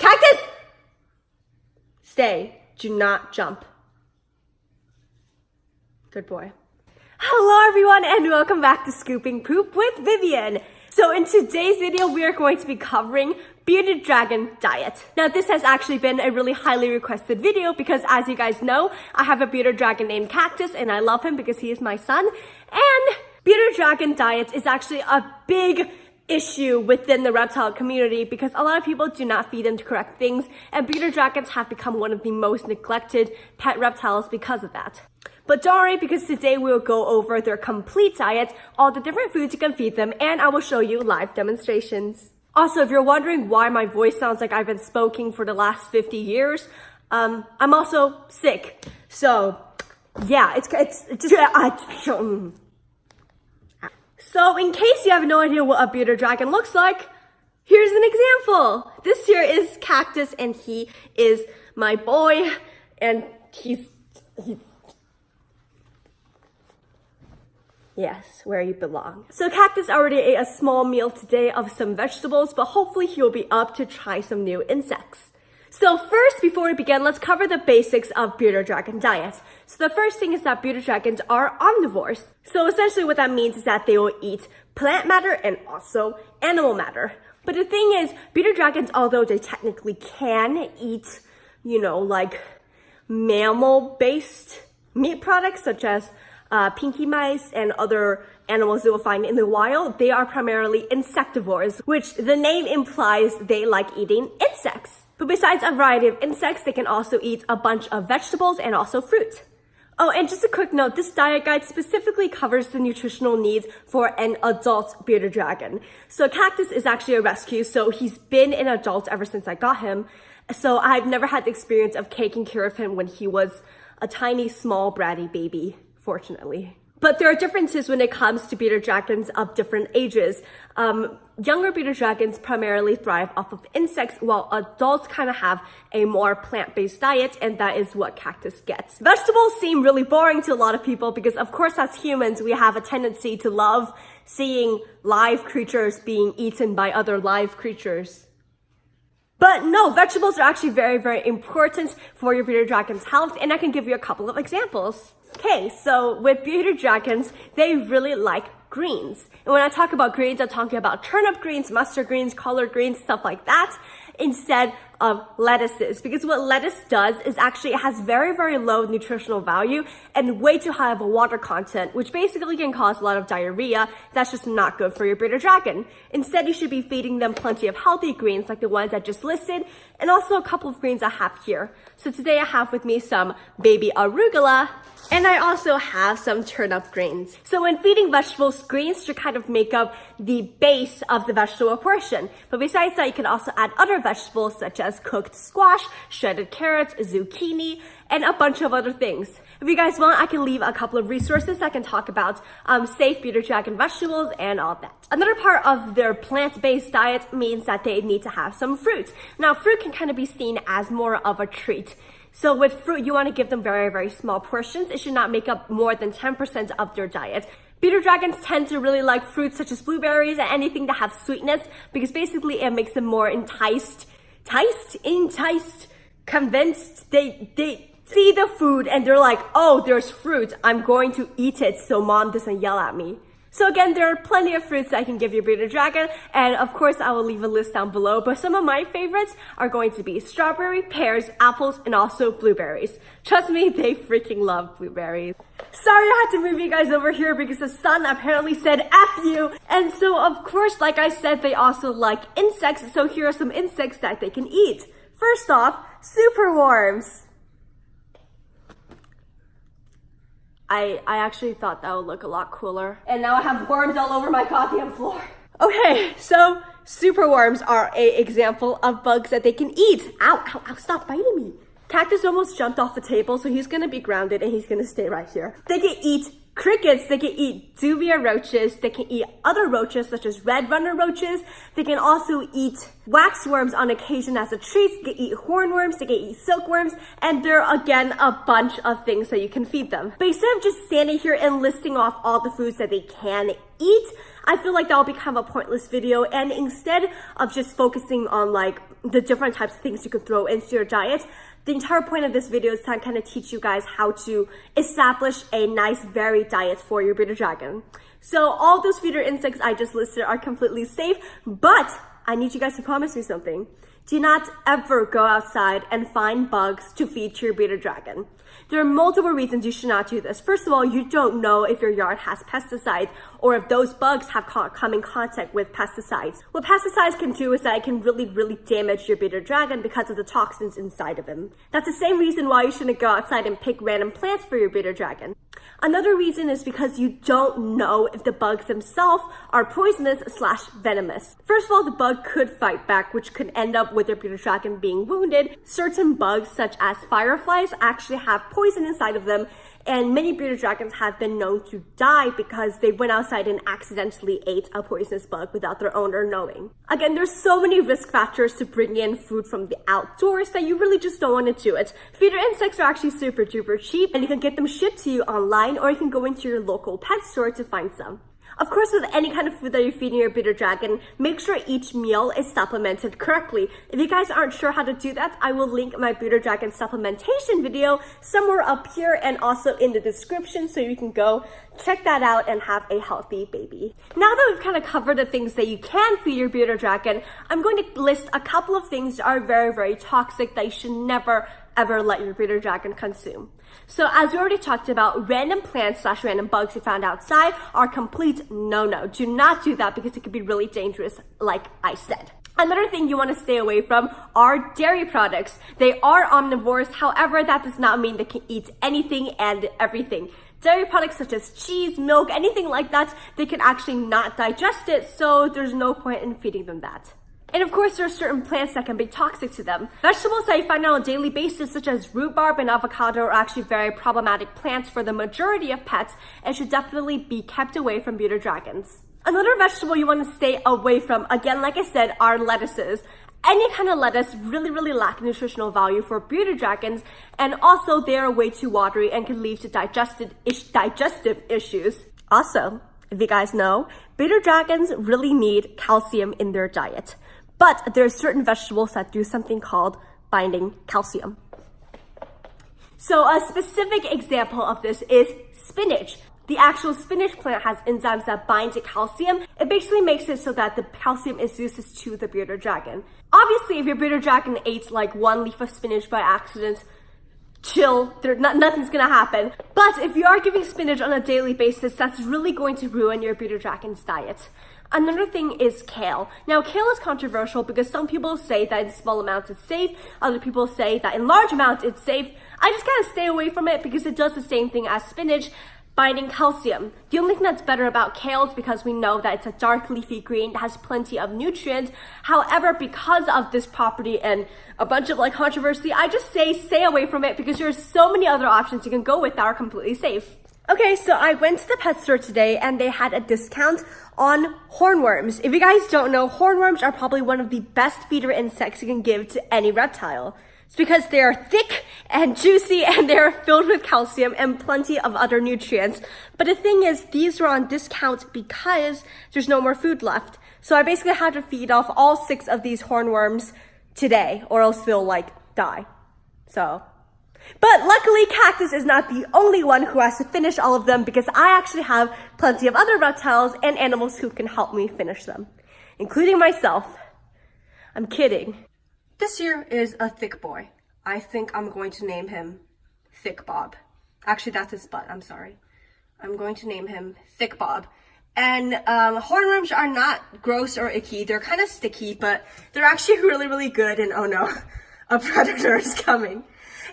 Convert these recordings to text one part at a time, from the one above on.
Cactus! Stay. Do not jump. Good boy. Hello everyone and welcome back to Scooping Poop with Vivian. So in today's video, we are going to be covering bearded dragon diet. Now this has actually been a really highly requested video because as you guys know, I have a bearded dragon named Cactus and I love him because he is my son. And bearded dragon diet is actually a big issue within the reptile community because a lot of people do not feed them the correct things, and bearded dragons have become one of the most neglected pet reptiles because of that. But don't worry, because today we will go over their complete diet, all the different foods you can feed them, and I will show you live demonstrations. Also, if you're wondering why my voice sounds like I've been smoking for the last 50 years, I'm also sick. So yeah, So in case you have no idea what a bearded dragon looks like, here's an example. This here is Cactus and he is my boy and he's yes, where you belong. So Cactus already ate a small meal today of some vegetables, but hopefully he'll be up to try some new insects. So first, before we begin, let's cover the basics of bearded dragon diet. So the first thing is that bearded dragons are omnivores. So essentially what that means is that they will eat plant matter and also animal matter. But the thing is, bearded dragons, although they technically can eat, like mammal-based meat products such as pinky mice and other animals you will find in the wild, they are primarily insectivores, which the name implies they like eating insects. But besides a variety of insects, they can also eat a bunch of vegetables and also fruit. Oh, and just a quick note, this diet guide specifically covers the nutritional needs for an adult bearded dragon. So Cactus is actually a rescue, so he's been an adult ever since I got him. So I've never had the experience of taking care of him when he was a tiny, small, bratty baby, fortunately. But there are differences when it comes to bearded dragons of different ages. Younger bearded dragons primarily thrive off of insects, while adults kind of have a more plant-based diet, and that is what Cactus gets. Vegetables seem really boring to a lot of people because, of course, as humans, we have a tendency to love seeing live creatures being eaten by other live creatures. But no, vegetables are actually very, very important for your bearded dragon's health, and I can give you a couple of examples. Okay, so with bearded dragons, they really like greens. And when I talk about greens, I'm talking about turnip greens, mustard greens, collard greens, stuff like that, instead of lettuces. Because what lettuce does is actually it has very, very low nutritional value and way too high of a water content, which basically can cause a lot of diarrhea. That's just not good for your bearded dragon. Instead, you should be feeding them plenty of healthy greens like the ones I just listed, and also a couple of greens I have here. So today I have with me some baby arugula, and I also have some turnip greens. So when feeding vegetables, greens should kind of make up the base of the vegetable portion. But besides that, you can also add other vegetables such as cooked squash, shredded carrots, zucchini, and a bunch of other things. If you guys want, I can leave a couple of resources that can talk about safe bearded dragon vegetables and all that. Another part of their plant-based diet means that they need to have some fruit. Now, fruit can kind of be seen as more of a treat. So with fruit, you want to give them very, very small portions. It should not make up more than 10% of their diet. Bearded dragons tend to really like fruits such as blueberries and anything that have sweetness because basically it makes them more convinced. They see the food and they're like, oh, there's fruit. I'm going to eat it so mom doesn't yell at me. So again, there are plenty of fruits that I can give your bearded dragon, and of course I will leave a list down below, but some of my favorites are going to be strawberry, pears, apples, and also blueberries. Trust me, they freaking love blueberries. Sorry I had to move you guys over here because the sun apparently said F you, and so of course, like I said, they also like insects, so here are some insects that they can eat. First off, superworms. I actually thought that would look a lot cooler. And now I have worms all over my goddamn floor. Okay, so superworms are an example of bugs that they can eat. Ow, ow, ow, stop biting me. Cactus almost jumped off the table, so he's gonna be grounded and he's gonna stay right here. They can eat crickets, they can eat duvia roaches, they can eat other roaches such as red runner roaches, they can also eat waxworms on occasion as a treat, they can eat hornworms, they can eat silkworms, and there are again a bunch of things that you can feed them. But instead of just standing here and listing off all the foods that they can eat, I feel like that will become a pointless video, and instead of just focusing on like the different types of things you can throw into your diet. The entire point of this video is to kind of teach you guys how to establish a nice varied diet for your bearded dragon. So all those feeder insects I just listed are completely safe, but I need you guys to promise me something. Do not ever go outside and find bugs to feed to your bearded dragon. There are multiple reasons you should not do this. First of all, you don't know if your yard has pesticides or if those bugs have come in contact with pesticides. What pesticides can do is that it can really damage your bearded dragon because of the toxins inside of him. That's the same reason why you shouldn't go outside and pick random plants for your bearded dragon. Another reason is because you don't know if the bugs themselves are poisonous/venomous. First of all, the bug could fight back, which could end up with your bearded dragon being wounded. Certain bugs, such as fireflies, actually have poison inside of them, and many bearded dragons have been known to die because they went outside and accidentally ate a poisonous bug without their owner knowing. Again, there's so many risk factors to bring in food from the outdoors that you really just don't want to do it. Feeder insects are actually super duper cheap, and you can get them shipped to you online, or you can go into your local pet store to find some. Of course, with any kind of food that you're feeding your bearded dragon, make sure each meal is supplemented correctly. If you guys aren't sure how to do that, I will link my bearded dragon supplementation video somewhere up here and also in the description, so you can go check that out and have a healthy baby. Now that we've kind of covered the things that you can feed your bearded dragon, I'm going to list a couple of things that are very toxic that you should never ever let your bearded dragon consume. So as we already talked about, random plants/random bugs you found outside are complete no-no. Do not do that because it could be really dangerous, like I said. Another thing you want to stay away from are dairy products. They are omnivores, however, that does not mean they can eat anything and everything. Dairy products such as cheese, milk, anything like that, they can actually not digest it, so there's no point in feeding them that. And of course, there are certain plants that can be toxic to them. Vegetables that you find on a daily basis, such as rhubarb and avocado, are actually very problematic plants for the majority of pets and should definitely be kept away from bearded dragons. Another vegetable you want to stay away from, again, like I said, are lettuces. Any kind of lettuce really lack nutritional value for bearded dragons, and also they are way too watery and can lead to digestive issues. Also, if you guys know, bearded dragons really need calcium in their diet. But there are certain vegetables that do something called binding calcium. So a specific example of this is spinach. The actual spinach plant has enzymes that bind to calcium. It basically makes it so that the calcium is useless to the bearded dragon. Obviously, if your bearded dragon ate like one leaf of spinach by accident, chill, nothing's gonna happen. But if you are giving spinach on a daily basis, that's really going to ruin your bearded dragon's diet. Another thing is kale. Now, kale is controversial because some people say that in small amounts it's safe. Other people say that in large amounts it's safe. I just kind of stay away from it because it does the same thing as spinach, binding calcium. The only thing that's better about kale is because we know that it's a dark leafy green that has plenty of nutrients. However, because of this property and a bunch of controversy, I just say stay away from it because there's so many other options you can go with that are completely safe. Okay, so I went to the pet store today and they had a discount on hornworms. If you guys don't know, hornworms are probably one of the best feeder insects you can give to any reptile. It's because they are thick and juicy and they are filled with calcium and plenty of other nutrients. But the thing is, these are on discount because there's no more food left. So I basically had to feed off all 6 of these hornworms today or else they'll die. But luckily, Cactus is not the only one who has to finish all of them because I actually have plenty of other reptiles and animals who can help me finish them, including myself. I'm kidding. This here is a thick boy. I think I'm going to name him Thick Bob. Actually, that's his butt. I'm sorry. I'm going to name him Thick Bob. And hornworms are not gross or icky. They're kind of sticky, but they're actually really good. And oh no, a predator is coming.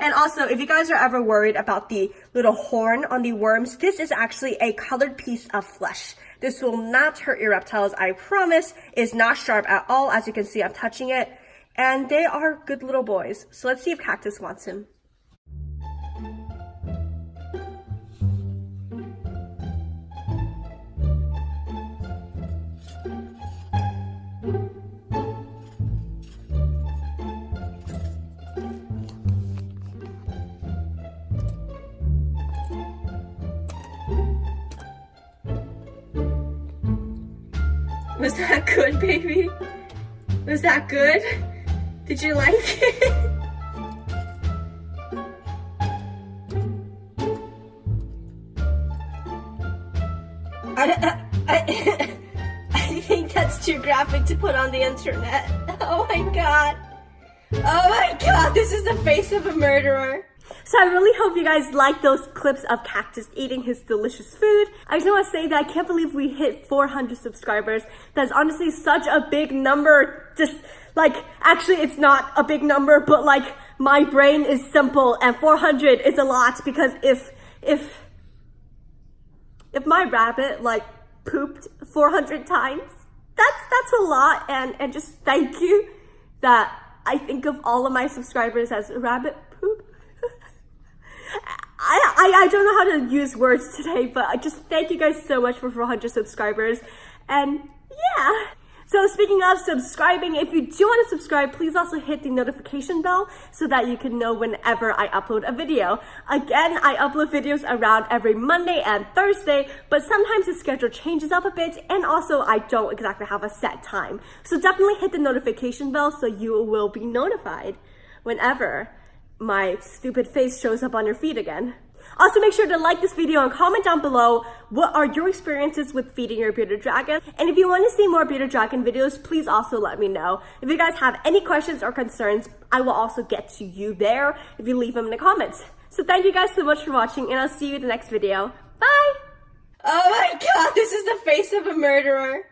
And also, if you guys are ever worried about the little horn on the worms, this is actually a colored piece of flesh. This will not hurt your reptiles, I promise. It's not sharp at all. As you can see, I'm touching it. And they are good little boys. So let's see if Cactus wants him. Was that good, baby? Was that good? Did you like it? I think that's too graphic to put on the internet. Oh my god. Oh my god, this is the face of a murderer. So I really hope you guys like those clips of Cactus eating his delicious food. I just want to say that I can't believe we hit 400 subscribers. That's honestly such a big number. Just like, actually it's not a big number, but like my brain is simple and 400 is a lot because if my rabbit like pooped 400 times, that's a lot, and just thank you that I think of all of my subscribers as rabbit poop. I don't know how to use words today, but I just thank you guys so much for 400 subscribers, and yeah. So speaking of subscribing, if you do want to subscribe, please also hit the notification bell so that you can know whenever I upload a video. Again, I upload videos around every Monday and Thursday, but sometimes the schedule changes up a bit, and also I don't exactly have a set time. So definitely hit the notification bell so you will be notified whenever my stupid face shows up on your feed again. Also, make sure to like this video and comment down below what are your experiences with feeding your bearded dragon. And if you want to see more bearded dragon videos, please also let me know. If you guys have any questions or concerns, I will also get to you there if you leave them in the comments. So thank you guys so much for watching, and I'll see you in the next video. Bye! Oh my god, this is the face of a murderer.